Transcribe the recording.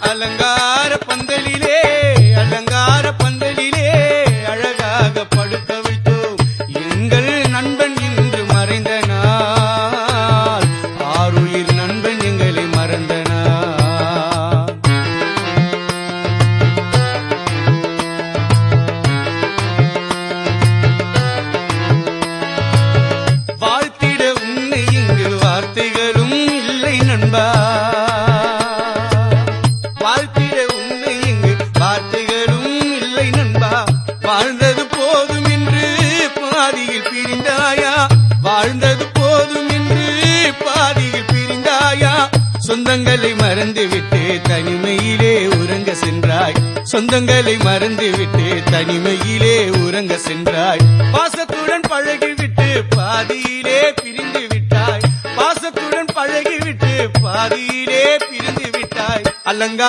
அலங்கார பந்தலிலே அலங்கார பந்தலிலே அழகாக படுக்க வைத்தோம் எங்கள் நண்பன் இன்று மறைந்த நாள் ஆருயிர் நண்பன் எங்களை மறந்த நாள் வாழ்த்திட உன்னை இங்கு வார்த்தைகளும் இல்லை நண்பா வாழ்ந்தது போதும் என்று பாதியில் பிரிந்தாயா வாழ்ந்தது போதும் என்று பாதியில் பிரிந்தாயா சொந்தங்களை மறந்துவிட்டு தனிமையிலே உறங்க சென்றாய் சொந்தங்களை மறந்துவிட்டு தனிமையிலே உறங்க சென்றாய் பாசத்துடன் பழகிவிட்டு பாதியிலே பிரிந்து விட்டாய் பாசத்துடன் பழகிவிட்டு பாதியிலே பிரிந்து விட்டாய் அலங்கா